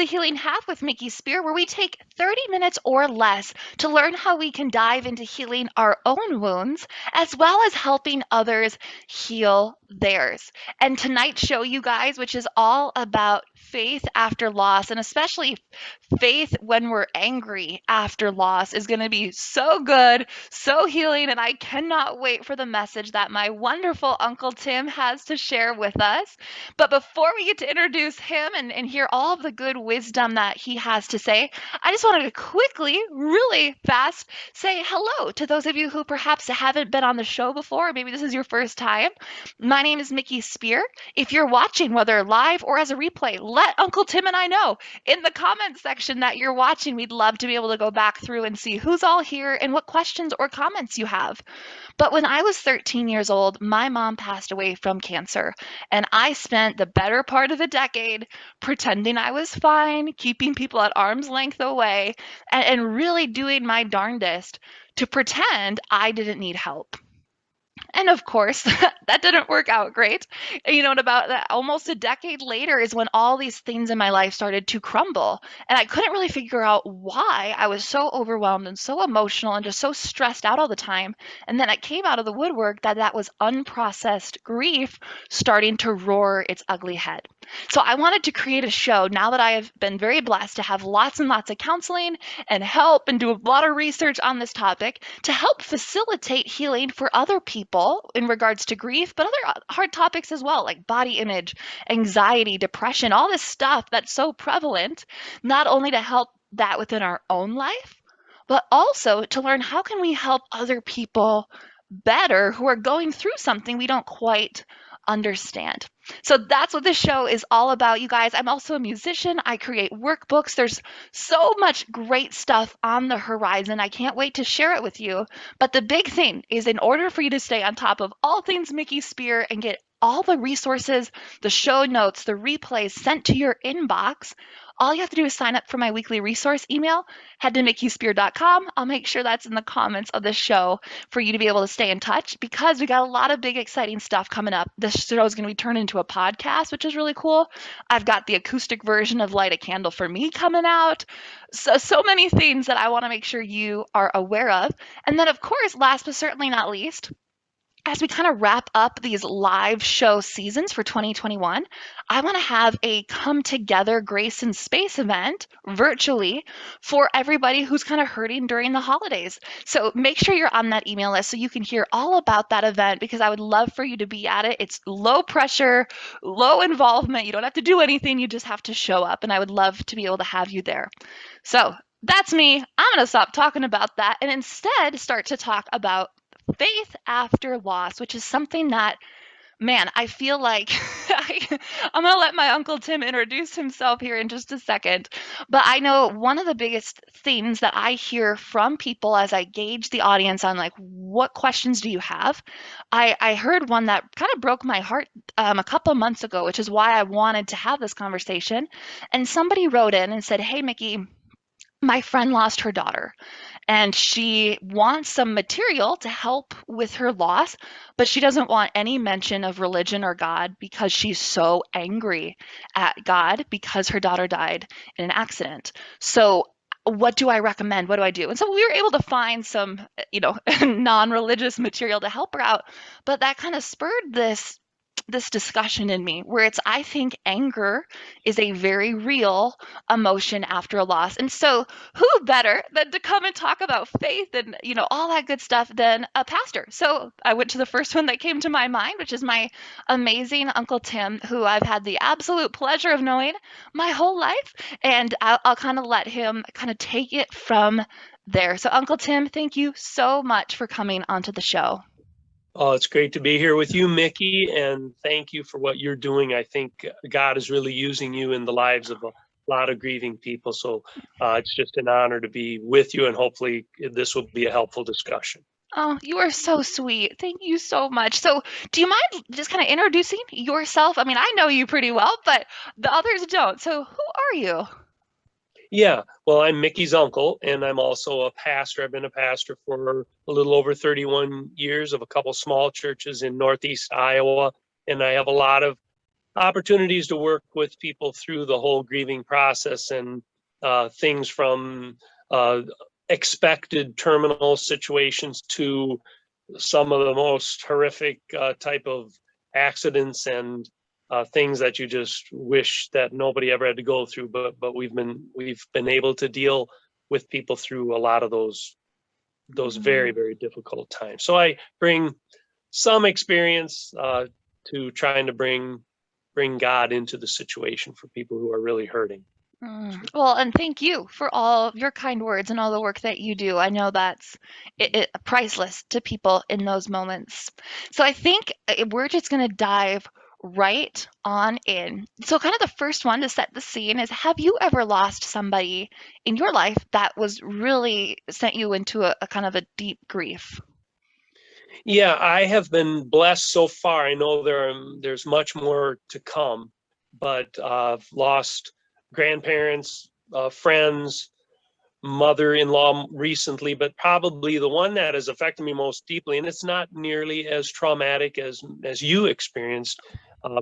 the Healing Half with Mickey Spear, where we take 30 minutes or less to learn how we can dive into healing our own wounds, as well as helping others heal theirs. And tonight's show, you guys, which is all about faith after loss, and especially faith when we're angry after loss, is going to be so good, so healing, and I cannot wait for the message that my wonderful Uncle Tim has to share with us. But before we get to introduce him and hear all of the good wisdom that he has to say, I just wanted to quickly, really fast, say hello to those of you who perhaps haven't been on the show before. Maybe this is your first time. My name is Mickey Spear. If you're watching, whether live or as a replay, let Uncle Tim and I know in the comment section that you're watching. We'd love to be able to go back through and see who's all here and what questions or comments you have. But when I was 13 years old, my mom passed away from cancer, and I spent the better part of a decade pretending I was fine, keeping people at arm's length away, and really doing my darndest to pretend I didn't need help. And of course, that didn't work out great. And about that, almost a decade later is when all these things in my life started to crumble. And I couldn't really figure out why I was so overwhelmed and so emotional and just so stressed out all the time. And then it came out of the woodwork that was unprocessed grief starting to roar its ugly head. So I wanted to create a show now that I have been very blessed to have lots and lots of counseling and help and do a lot of research on this topic to help facilitate healing for other people in regards to grief, but other hard topics as well, like body image, anxiety, depression, all this stuff that's so prevalent, not only to help that within our own life, but also to learn how can we help other people better who are going through something we don't quite understand. So that's what this show is all about, you guys. I'm also a musician. I create workbooks. There's so much great stuff on the horizon. I can't wait to share it with you. But the big thing is, in order for you to stay on top of all things Mickey Spear and get all the resources, the show notes, the replays sent to your inbox, all you have to do is sign up for my weekly resource email. Head to mickeyspear.com. I'll make sure that's in the comments of the show for you to be able to stay in touch, because we got a lot of big, exciting stuff coming up. This show is going to be turned into a podcast, which is really cool. I've got the acoustic version of Light a Candle for Me coming out. So many things that I want to make sure you are aware of. And then, of course, last but certainly not least, as we kind of wrap up these live show seasons for 2021, I want to have a come together Grace and Space event virtually for everybody who's kind of hurting during the holidays. So make sure you're on that email list so you can hear all about that event, because I would love for you to be at it. It's low pressure, low involvement. You don't have to do anything. You just have to show up. And I would love to be able to have you there. So that's me. I'm going to stop talking about that and instead start to talk about faith after loss, which is something that, man, I feel like I'm going to let my Uncle Tim introduce himself here in just a second. But I know one of the biggest themes that I hear from people as I gauge the audience on, like, what questions do you have? I heard one that kind of broke my heart a couple months ago, which is why I wanted to have this conversation. And somebody wrote in and said, "Hey, Mickey, my friend lost her daughter and she wants some material to help with her loss, but she doesn't want any mention of religion or God because she's so angry at God because her daughter died in an accident. So what do I recommend? What do I do?" And so we were able to find some, non-religious material to help her out, but that kind of spurred this discussion in me where I think anger is a very real emotion after a loss. And so who better than to come and talk about faith and, all that good stuff than a pastor? So I went to the first one that came to my mind, which is my amazing Uncle Tim, who I've had the absolute pleasure of knowing my whole life. And I'll kind of let him kind of take it from there. So Uncle Tim, thank you so much for coming onto the show. Oh, it's great to be here with you, Mickey, and thank you for what you're doing. I think God is really using you in the lives of a lot of grieving people. So it's just an honor to be with you, and hopefully this will be a helpful discussion. Oh, you are so sweet. Thank you so much. So, do you mind just kind of introducing yourself? I mean, I know you pretty well, but the others don't. So, who are you? Yeah, well, I'm Mickey's uncle, and I'm also a pastor. I've been a pastor for a little over 31 years of a couple small churches in Northeast Iowa, and I have a lot of opportunities to work with people through the whole grieving process, and things from expected terminal situations to some of the most horrific type of accidents and things that you just wish that nobody ever had to go through. But we've been able to deal with people through a lot of those very, very difficult times. So I bring some experience to trying to bring God into the situation for people who are really hurting. Well, and thank you for all of your kind words and all the work that you do. I know that's priceless to people in those moments. So I think we're just going to dive right on in. So, kind of the first one to set the scene is, have you ever lost somebody in your life that was really sent you into a kind of a deep grief? Yeah, I have been blessed so far. I know there's much more to come, but I've lost grandparents, friends, mother-in-law recently, but probably the one that has affected me most deeply, and it's not nearly as traumatic as you experienced,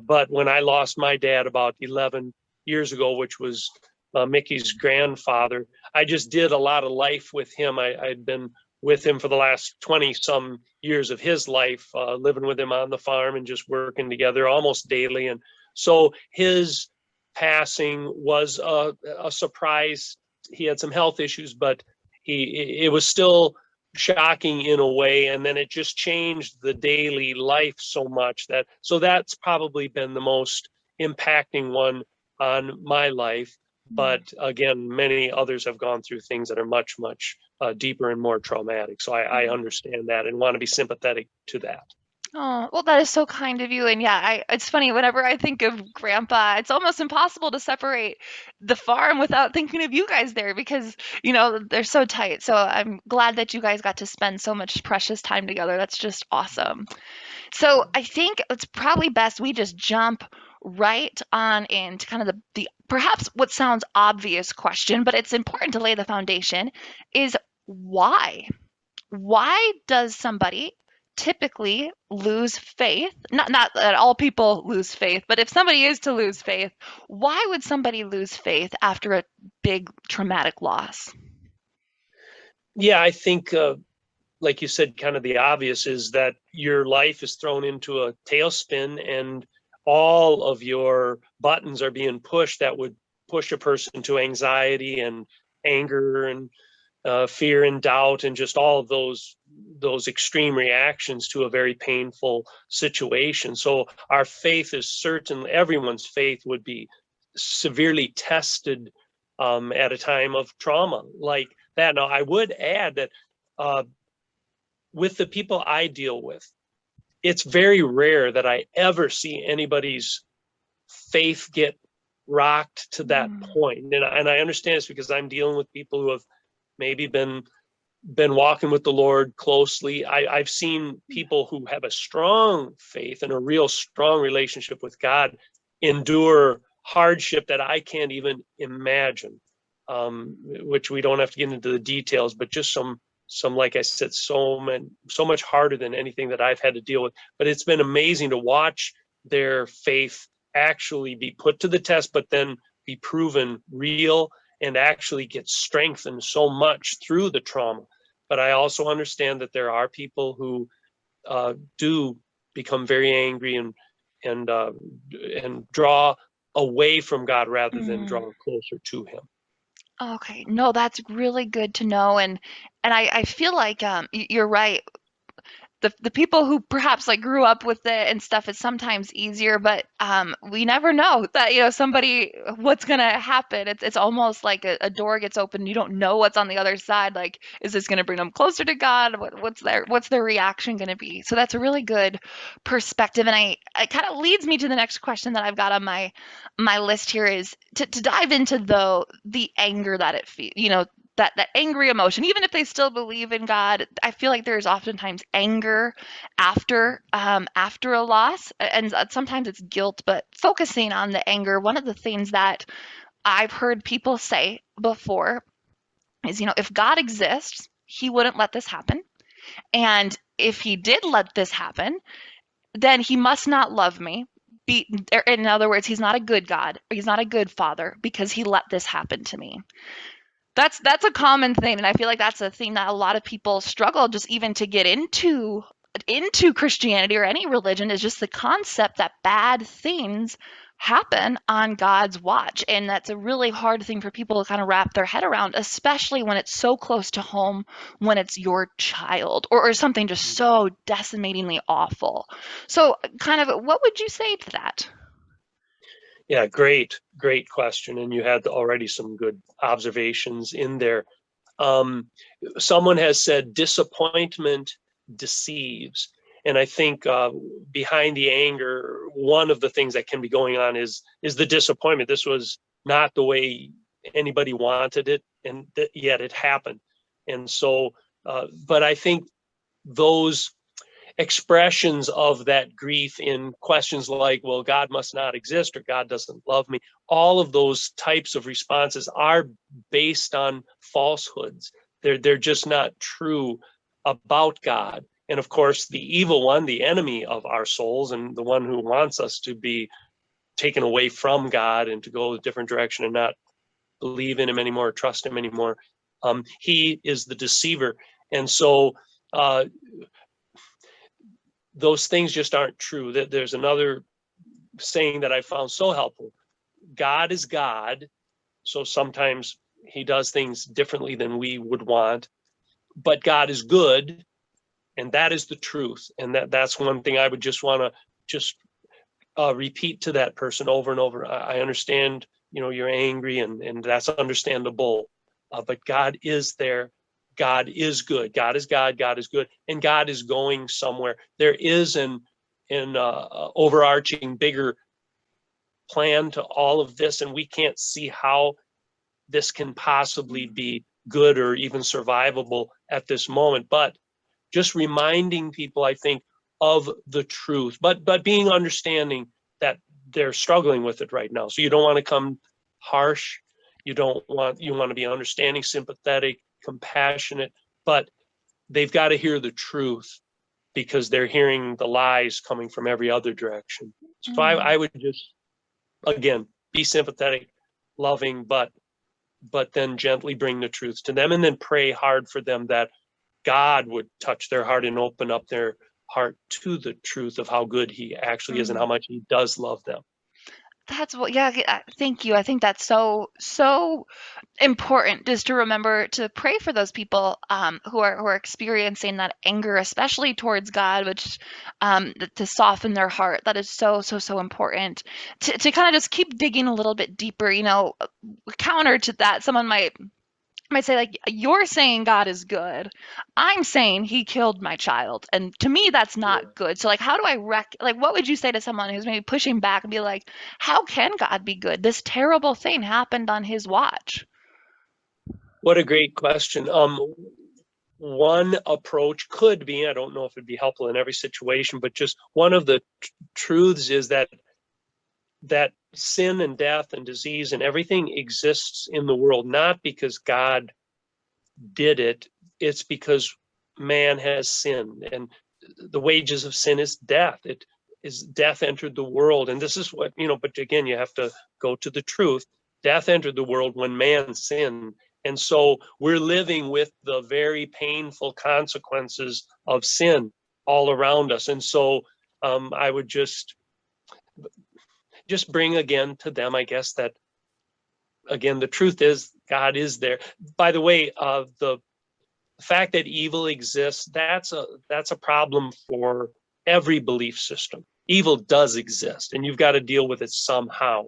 but when I lost my dad about 11 years ago, which was Mickey's grandfather, I just did a lot of life with him. I'd been with him for the last 20 some years of his life, living with him on the farm and just working together almost daily. And so his passing was a surprise. He had some health issues, but it was still shocking in a way. And then it just changed the daily life so much that's probably been the most impacting one on my life. But again, many others have gone through things that are much, much deeper and more traumatic. So I understand that and want to be sympathetic to that. Oh, well, that is so kind of you. And yeah, it's funny, whenever I think of Grandpa, it's almost impossible to separate the farm without thinking of you guys there because, they're so tight. So I'm glad that you guys got to spend so much precious time together. That's just awesome. So I think it's probably best we just jump right on into kind of the perhaps what sounds obvious question, but it's important to lay the foundation is why? Why does somebody typically lose faith? Not that all people lose faith, but if somebody is to lose faith, why would somebody lose faith after a big traumatic loss? Yeah, I think like you said, kind of the obvious is that your life is thrown into a tailspin and all of your buttons are being pushed that would push a person to anxiety and anger and fear and doubt and just all of those extreme reactions to a very painful situation. So our faith is certainly, everyone's faith would be severely tested at a time of trauma like that. Now, I would add that uh, with the people I deal with, it's very rare that I ever see anybody's faith get rocked to that Mm, point. And I understand it's because I'm dealing with people who have maybe been walking with the Lord closely. I've seen people who have a strong faith and a real strong relationship with God endure hardship that I can't even imagine, which we don't have to get into the details, but just some like I said, so much harder than anything that I've had to deal with. But it's been amazing to watch their faith actually be put to the test, but then be proven real and actually get strengthened so much through the trauma. But I also understand that there are people who do become very angry and draw away from God rather than mm. draw closer to Him. Okay, no, that's really good to know, and I feel like you're right. The people who perhaps like grew up with it and stuff is sometimes easier, but we never know that somebody what's gonna happen. It's almost like a door gets open, you don't know what's on the other side. Like, is this gonna bring them closer to God? What's their reaction gonna be? So that's a really good perspective, and it kind of leads me to the next question that I've got on my list here is to dive into the anger that it feels, that angry emotion, even if they still believe in God. I feel like there's oftentimes anger after a loss, and sometimes it's guilt. But focusing on the anger, one of the things that I've heard people say before is, if God exists, He wouldn't let this happen, and if He did let this happen, then He must not love me in other words, he's not a good God, he's not a good father because he let this happen to me. That's a common thing, and I feel like that's a thing that a lot of people struggle just even to get into Christianity or any religion, is just the concept that bad things happen on God's watch. And that's a really hard thing for people to kind of wrap their head around, especially when it's so close to home, when it's your child or something just so decimatingly awful. So kind of what would you say to that? Yeah, great question. And you had already some good observations in there. Someone has said disappointment deceives. And I think behind the anger, one of the things that can be going on is the disappointment. This was not the way anybody wanted it, and yet it happened. And so, but I think those expressions of that grief in questions like, well, God must not exist or God doesn't love me, all of those types of responses are based on falsehoods. They're just not true about God. And of course, the evil one, the enemy of our souls, and the one who wants us to be taken away from God and to go a different direction and not believe in him anymore, trust him anymore, he is the deceiver. And so those things just aren't true. There's another saying that I found so helpful. God is God, so sometimes he does things differently than we would want, but God is good, and that is the truth. And that's one thing I would just want to just repeat to that person over and over. I understand, you're angry, and that's understandable, but God is there. God is good. God is God. God is good, and God is going somewhere. There is an overarching, bigger plan to all of this, and we can't see how this can possibly be good or even survivable at this moment. But just reminding people, I think, of the truth, but being understanding that they're struggling with it right now. So you don't want to come harsh. You want to be understanding, sympathetic, compassionate, but they've got to hear the truth because they're hearing the lies coming from every other direction. So I would just, again, be sympathetic, loving, but then gently bring the truth to them, and then pray hard for them that God would touch their heart and open up their heart to the truth of how good he actually is and how much he does love them. That's what, yeah, thank you. I think that's so important, just to remember to pray for those people who are experiencing that anger, especially towards God, which to soften their heart. That is so important. To kind of just keep digging a little bit deeper. Counter to that, someone might say, like, you're saying God is good, I'm saying he killed my child, and to me that's Yeah. not good. So like, how do I like, what would you say to someone who's maybe pushing back and be like, how can God be good? This terrible thing happened on his watch. What a great question. One approach could be, I don't know if it'd be helpful in every situation, but just one of the truths is that sin and death and disease and everything exists in the world, not because God did it, it's because man has sinned, and the wages of sin is death. It is death entered the world. And this is what, but again, you have to go to the truth. Death entered the world when man sinned. And so we're living with the very painful consequences of sin all around us. And so I would just bring again to them, I guess, that again, the truth is God is there. By the way, the fact that evil exists, that's a problem for every belief system. Evil does exist, and you've got to deal with it somehow.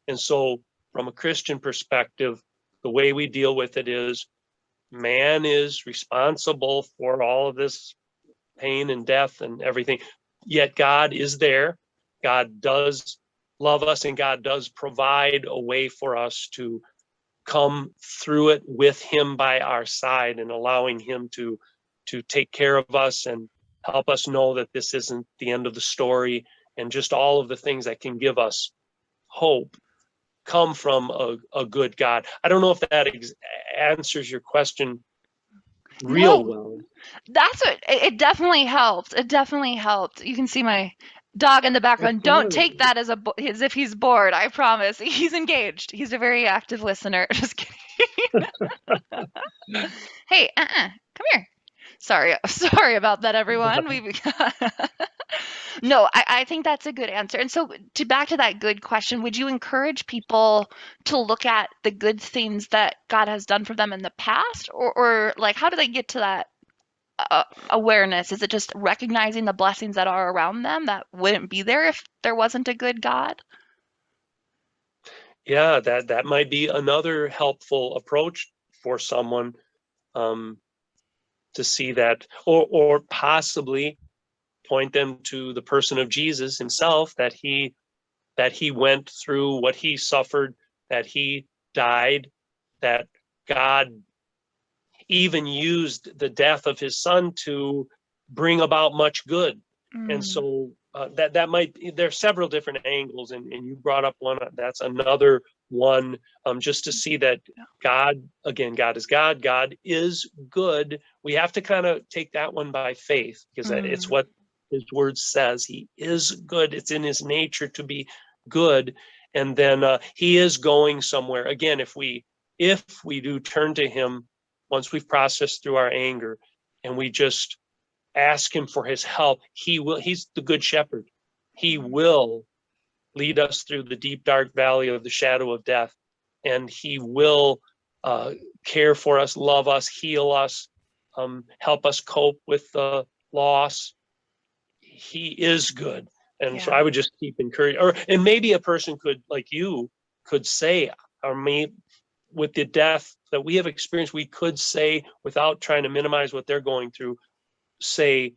And so from a Christian perspective, the way we deal with it is man is responsible for all of this pain and death and everything. Yet God is there. God does love us, and God does provide a way for us to come through it with him by our side, and allowing him to take care of us and help us know that this isn't the end of the story, and just all of the things that can give us hope come from a good God. I don't know if that answers your question real No, well. that's what it definitely helped. It definitely helped. You can see my Dog in the background. Don't take Absolutely. that as if he's bored. I promise. He's engaged. He's a very active listener. Just kidding. Hey, come here. Sorry, sorry about that, everyone. We No, I think that's a good answer. And so, to back to that good question, would you encourage people to look at the good things that God has done for them in the past, or like how do they get to that awareness? Is it just recognizing the blessings that are around them that wouldn't be there if there wasn't a good God? Yeah, that might be another helpful approach for someone, um, to see that, or possibly point them to the person of Jesus himself, that he went through what he suffered, that he died, that God even used the death of his son to bring about much good. And Mm, so that might, there are several different angles, and you brought up one, that's another one, just to see that God, again, God is God, God is good. We have to kind of take that one by faith, because it's mm, what his word says. He is good. It's in his nature to be good. And then he is going somewhere. Again, if we do turn to him once we've processed through our anger, and we just ask him for his help, he's the good shepherd. He will lead us through the deep, dark valley of the shadow of death. And he will uh, care for us, love us, heal us, help us cope with the loss. He is good. And so yeah. I would just keep encouraging, and maybe a person could, like you, could say, or me, with the death that we have experienced, we could say, without trying to minimize what they're going through, say,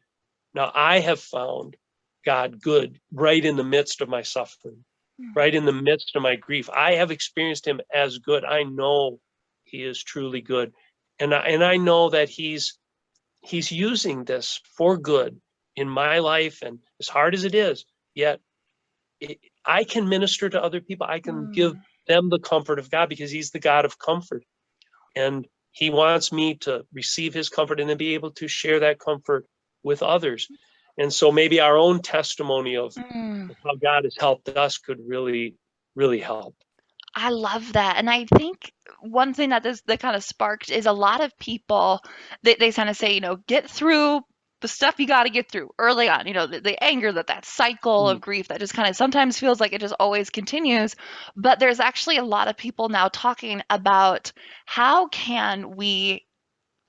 now I have found God good right in the midst of my suffering, Mm, right in the midst of my grief. I have experienced him as good. I know he is truly good. And I know that he's using this for good in my life. And as hard as it is, yet I can minister to other people. I can give mm. them the comfort of God, because he's the God of comfort. And he wants me to receive his comfort and then be able to share that comfort with others. And so maybe our own testimony of Mm. how God has helped us could really, really help. I love that. And I think one thing that kind of sparked is a lot of people, they kind of say, get through the stuff you got to get through early on, the anger, that cycle of Mm. grief that just kind of sometimes feels like it just always continues. But there's actually a lot of people now talking about how can we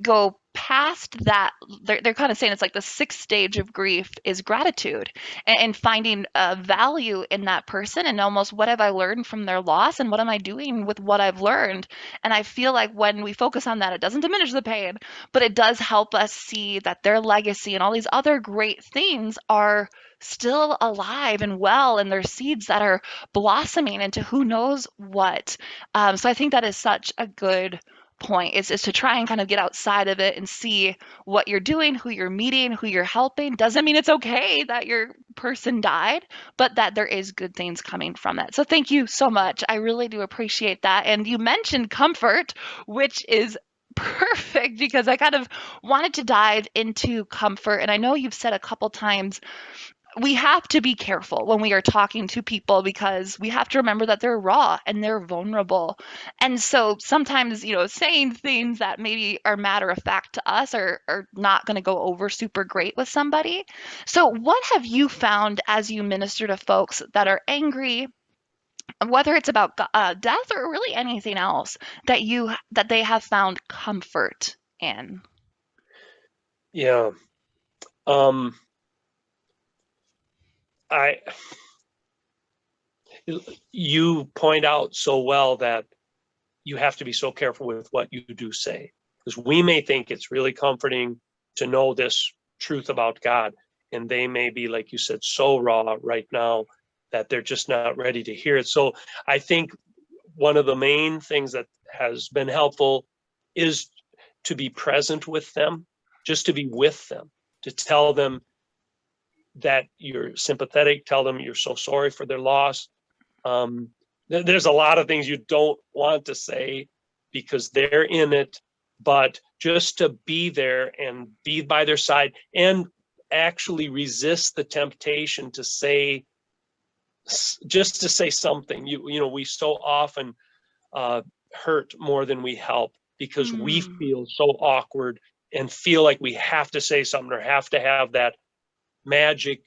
go past that. They're kind of saying it's like the sixth stage of grief is gratitude, and finding value in that person, and almost what have I learned from their loss and what am I doing with what I've learned. And I feel like when we focus on that, it doesn't diminish the pain, but it does help us see that their legacy and all these other great things are still alive and well, and their seeds that are blossoming into who knows what. So I think that is such a good point, is to try and kind of get outside of it and see what you're doing, who you're meeting, who you're helping. Doesn't mean it's okay that your person died, but that there is good things coming from it. So thank you so much. I really do appreciate that. And you mentioned comfort, which is perfect because I kind of wanted to dive into comfort. And I know you've said a couple times we have to be careful when we are talking to people because we have to remember that they're raw and they're vulnerable. And so sometimes, saying things that maybe are matter of fact to us are not going to go over super great with somebody. So, what have you found as you minister to folks that are angry, whether it's about death or really anything else, that they have found comfort in? Yeah. Um, I, you point out so well that you have to be so careful with what you do say, because we may think it's really comforting to know this truth about God, and they may be, like you said, so raw right now that they're just not ready to hear it. So I think one of the main things that has been helpful is to be present with them, just to be with them, to tell them that you're sympathetic, tell them you're so sorry for their loss. um, there's a lot of things you don't want to say because they're in it, but just to be there and be by their side. And actually resist the temptation to say, just to say something. You know, we so often hurt more than we help because we feel so awkward and feel like we have to say something or have to have that magic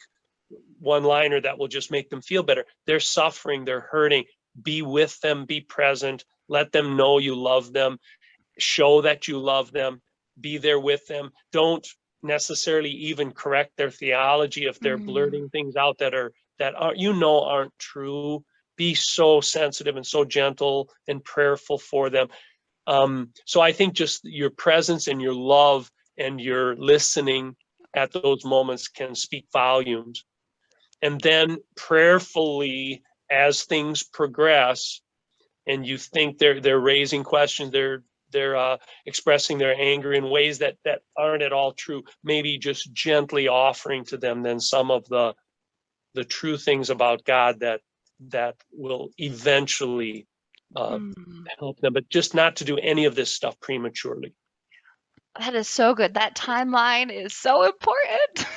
one-liner that will just make them feel better. They're suffering, they're hurting. Be with them, be present, let them know you love them, show that you love them, be there with them. Don't necessarily even correct their theology if they're blurting things out that are aren't true. Be so sensitive and so gentle and prayerful for them. So I think just your presence and your love and your listening at those moments can speak volumes. And then prayerfully, as things progress, and you think they're raising questions, they're expressing their anger in ways that aren't at all true, maybe just gently offering to them then some of the true things about God that will eventually help them, but just not to do any of this stuff prematurely. That is so good. That timeline is so important.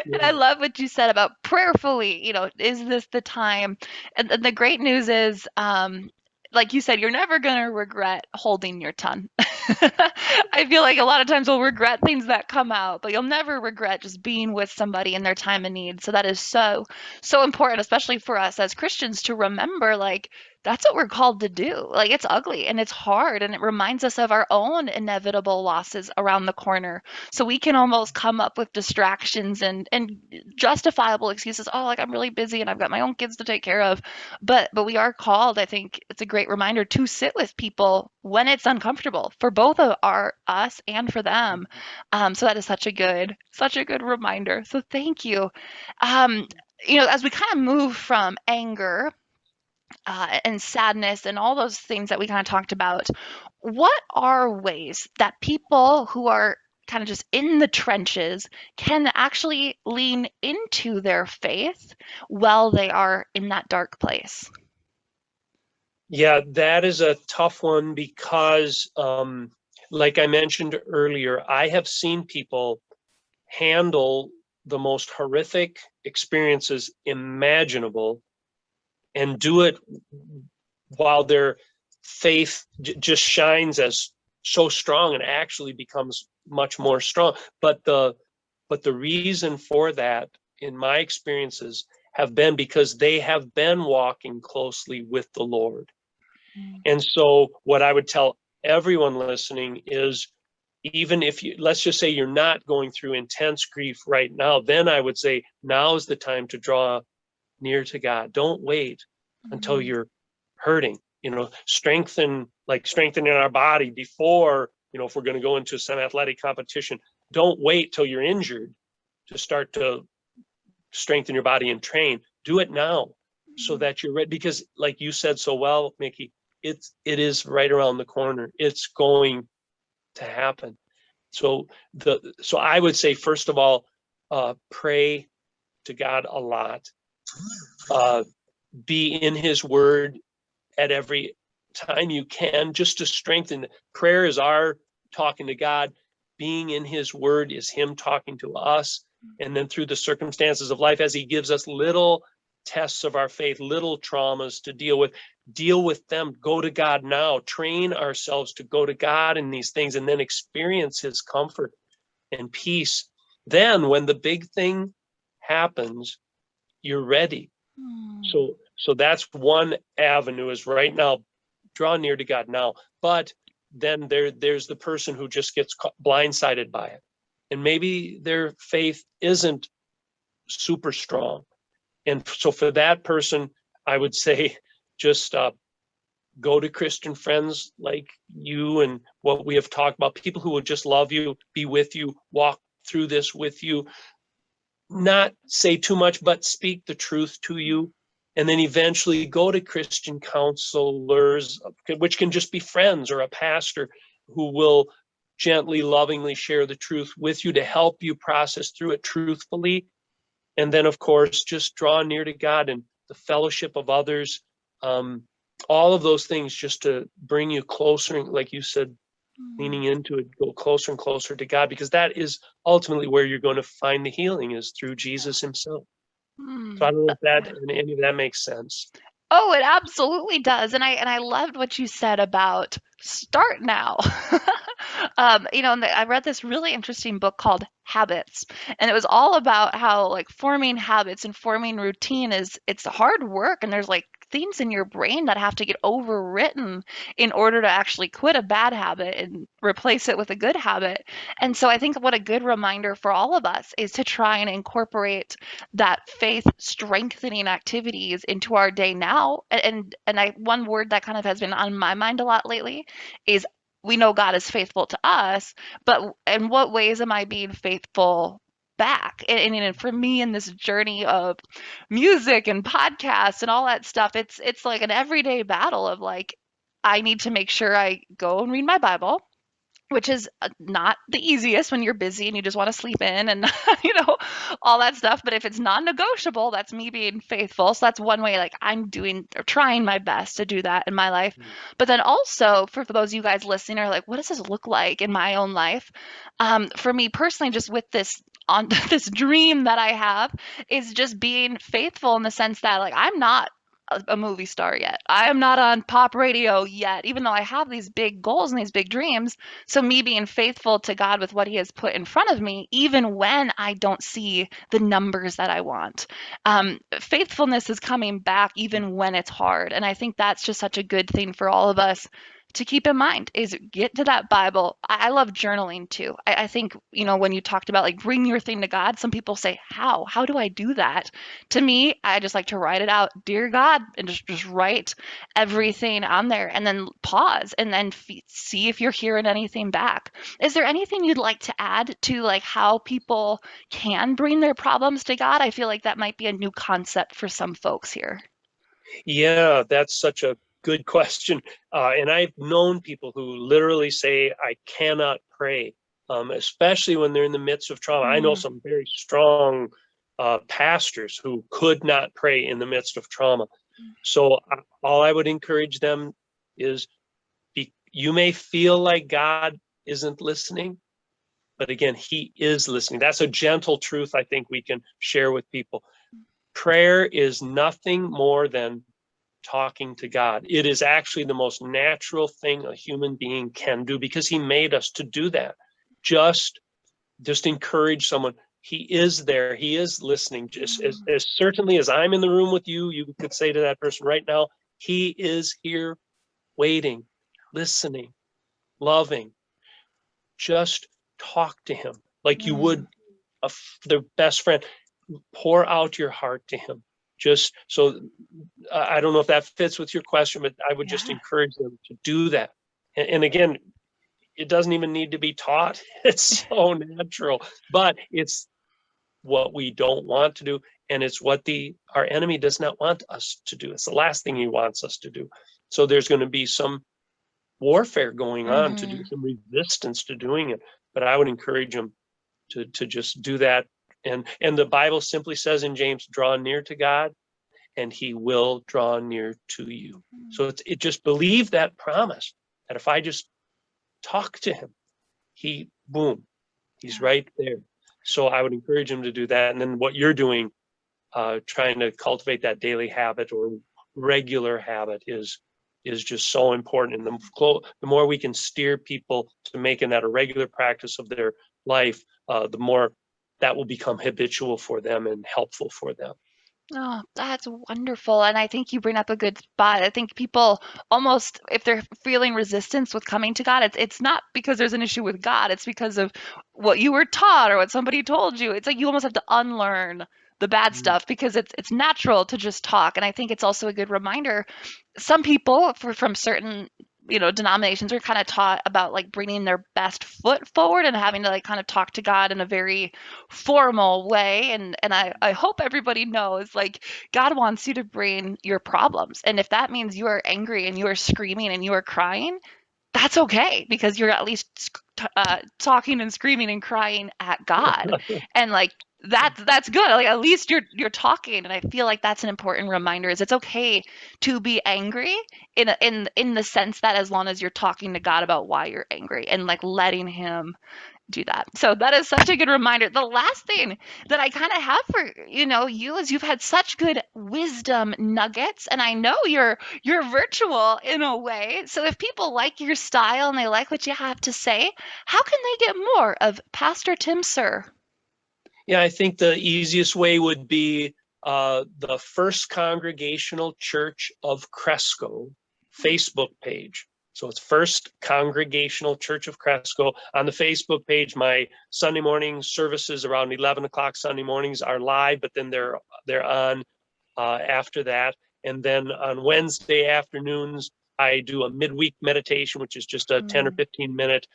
And I Yeah. love what you said about prayerfully, is this the time? And the great news is, like you said, you're never going to regret holding your tongue. I feel like a lot of times we'll regret things that come out, but you'll never regret just being with somebody in their time of need. So that is so, so important, especially for us as Christians to remember, like, that's what we're called to do. Like, it's ugly and it's hard, and it reminds us of our own inevitable losses around the corner. So we can almost come up with distractions and justifiable excuses. Oh, like, I'm really busy and I've got my own kids to take care of. But we are called, I think it's a great reminder, to sit with people when it's uncomfortable for both of us and for them. So that is such a good reminder. So thank you. Um, as we kind of move from anger and sadness and all those things that we kind of talked about, what are ways that people who are kind of just in the trenches can actually lean into their faith while they are in that dark place? Yeah, that is a tough one because, like I mentioned earlier, I have seen people handle the most horrific experiences imaginable and do it while their faith just shines as so strong and actually becomes much more strong. But the reason for that, in my experiences, have been because they have been walking closely with the Lord. And so what I would tell everyone listening is, even if let's just say you're not going through intense grief right now, then I would say now is the time to draw near to God. Don't wait until you're hurting. Strengthening our body before, if we're going to go into some athletic competition, don't wait till you're injured to start to strengthen your body and train. Do it now so that you're ready. Because like you said so well, Mickey, it is right around the corner. It's going to happen. So I would say, first of all, pray to God a lot. Be in His Word at every time you can, just to strengthen. Prayer is our talking to God. Being in His Word is Him talking to us. And then through the circumstances of life, as He gives us little tests of our faith, little traumas to deal with them. Go to God now. Train ourselves to go to God in these things, and then experience His comfort and peace. Then when the big thing happens, you're ready. So that's one avenue, is right now, draw near to God now. But then there's the person who just gets blindsided by it. And maybe their faith isn't super strong. And so for that person, I would say just go to Christian friends like you and what we have talked about, people who will just love you, be with you, walk through this with you, not say too much, but speak the truth to you. And then eventually go to Christian counselors, which can just be friends or a pastor, who will gently, lovingly share the truth with you to help you process through it truthfully. And then, of course, just draw near to God and the fellowship of others. All of those things just to bring you closer, like you said, leaning into it, go closer and closer to God, because that is ultimately where you're going to find the healing, is through Jesus himself. So I Mm. don't know if that, Yeah. any of that makes sense. Oh, it absolutely does. And I loved what you said about start now. And I read this really interesting book called Habits, and it was all about how like forming habits and forming routine it's hard work, and there's like things in your brain that have to get overwritten in order to actually quit a bad habit and replace it with a good habit. And so I think what a good reminder for all of us is to try and incorporate that faith strengthening activities into our day now. And one word that kind of has been on my mind a lot lately is we know God is faithful to us, but in what ways am I being faithful back? And for me in this journey of music and podcasts and all that stuff, it's like an everyday battle of like I need to make sure I go and read my Bible, which is not the easiest when you're busy and you just want to sleep in and you know all that stuff. But if it's non-negotiable, that's me being faithful. So that's one way like I'm doing or trying my best to do that in my life. But then also for those of you guys listening are like, what does this look like in my own life? For me personally, just with this on this dream that I have is just being faithful in the sense that like I'm not a movie star yet. I am not on pop radio yet, even though I have these big goals and these big dreams. So me being faithful to God with what he has put in front of me, even when I don't see the numbers that I want. Faithfulness is coming back even when it's hard. And I think that's just such a good thing for all of us to keep in mind is get to that Bible. I love journaling too. I think, when you talked about like bring your thing to God, some people say, how do I do that? To me, I just like to write it out, dear God, and just write everything on there and then pause and then see if you're hearing anything back. Is there anything you'd like to add to like how people can bring their problems to God? I feel like that might be a new concept for some folks here. Yeah, that's such a good question. And I've known people who literally say, I cannot pray, especially when they're in the midst of trauma. I know Mm, some very strong pastors who could not pray in the midst of trauma. So all I would encourage them is you may feel like God isn't listening, but again, he is listening. That's a gentle truth I think we can share with people. Prayer is nothing more than talking to God. It is actually the most natural thing a human being can do because he made us to do that. Just just encourage someone. He is there. He is listening. Just mm, as certainly as I'm in the room with you, you could say to that person right now, he is here waiting, listening, loving. Just talk to him like you mm, would their best friend. Pour out your heart to him. Just so I don't know if that fits with your question, but I would just yeah. encourage them to do that. And again, it doesn't even need to be taught. It's so natural, but it's what we don't want to do, and it's what our enemy does not want us to do. It's the last thing he wants us to do. So there's going to be some warfare going on to do Hmm. some resistance to doing it. But I would encourage them to just do that. And the Bible simply says in James, draw near to God and he will draw near to you. So it just believe that promise that if I just talk to him, boom, he's Yeah. right there. So I would encourage him to do that. And then what you're doing, trying to cultivate that daily habit or regular habit is just so important. And the more we can steer people to making that a regular practice of their life, the more that will become habitual for them and helpful for them. Oh, that's wonderful. And I think you bring up a good spot. I think people almost, if they're feeling resistance with coming to God, it's not because there's an issue with God. It's because of what you were taught or what somebody told you. It's like you almost have to unlearn the bad Mm. stuff because it's natural to just talk. And I think it's also a good reminder some people from certain denominations are kind of taught about like bringing their best foot forward and having to like kind of talk to God in a very formal way, and I hope everybody knows like God wants you to bring your problems, and if that means you are angry and you are screaming and you are crying, that's okay because you're at least talking and screaming and crying at God. And like that's good. Like at least you're talking, and I feel like that's an important reminder. Is it's okay to be angry in the sense that as long as you're talking to God about why you're angry and like letting Him do that. So that is such a good reminder. The last thing that I kind of have for you is you've had such good wisdom nuggets, and I know you're virtual in a way. So if people like your style and they like what you have to say, how can they get more of Pastor Tim Sir? Yeah, I think the easiest way would be the First Congregational Church of Cresco Facebook page. So it's First Congregational Church of Cresco. On the Facebook page, my Sunday morning services around 11 o'clock Sunday mornings are live, but then they're on after that. And then on Wednesday afternoons, I do a midweek meditation, which is just a 10 or 15 minute,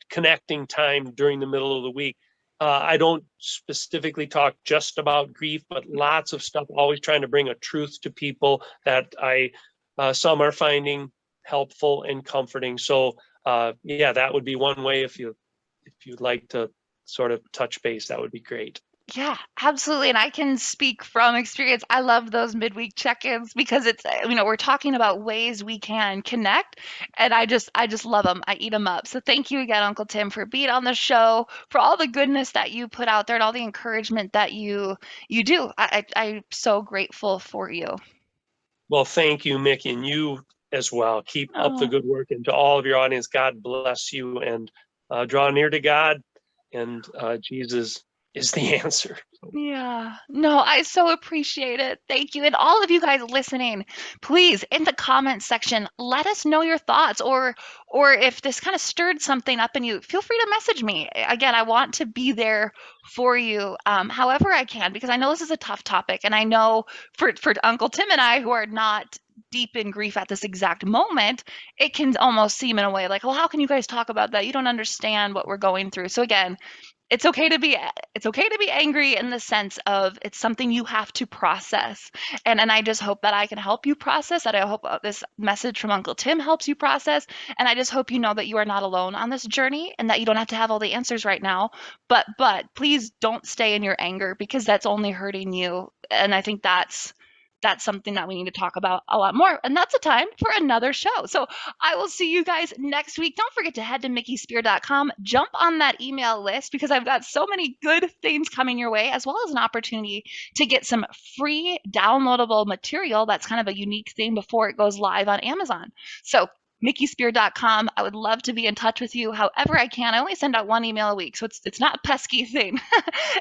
connecting time during the middle of the week. I don't specifically talk just about grief, but lots of stuff, always trying to bring a truth to people that some are finding helpful and comforting. So yeah, that would be one way. If you'd like to sort of touch base, that would be great. Yeah, absolutely. And I can speak from experience. I love those midweek check-ins because it's, we're talking about ways we can connect, and I just love them. I eat them up. So thank you again, Uncle Tim, for being on the show, for all the goodness that you put out there and all the encouragement that you do. I'm so grateful for you. Well, thank you, Mickey, and you as well. Keep up the Oh. good work. And to all of your audience, God bless you, and draw near to God, and Jesus is the answer. Yeah. No, I so appreciate it. Thank you. And all of you guys listening, please in the comments section, let us know your thoughts, or if this kind of stirred something up in you, feel free to message me. Again, I want to be there for you however I can, because I know this is a tough topic, and I know for Uncle Tim and I, who are not deep in grief at this exact moment, it can almost seem in a way like, well, how can you guys talk about that? You don't understand what we're going through. So again, it's okay to be angry in the sense of it's something you have to process. And I just hope that I can help you process that. I hope this message from Uncle Tim helps you process, and I just hope you know that you are not alone on this journey and that you don't have to have all the answers right now. But please don't stay in your anger, because that's only hurting you. And I think that's something that we need to talk about a lot more. And that's a time for another show. So I will see you guys next week. Don't forget to head to mickeyspier.com, jump on that email list, because I've got so many good things coming your way, as well as an opportunity to get some free downloadable material that's kind of a unique thing before it goes live on Amazon. So mickeyspier.com. I would love to be in touch with you however I can. I only send out one email a week, so it's not a pesky thing.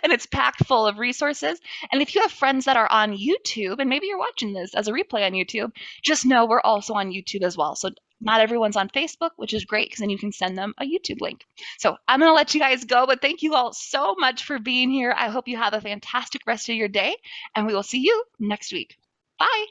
And it's packed full of resources. And if you have friends that are on YouTube, and maybe you're watching this as a replay on YouTube, just know we're also on YouTube as well. So not everyone's on Facebook, which is great, because then you can send them a YouTube link. So I'm going to let you guys go, but thank you all so much for being here. I hope you have a fantastic rest of your day, and we will see you next week. Bye.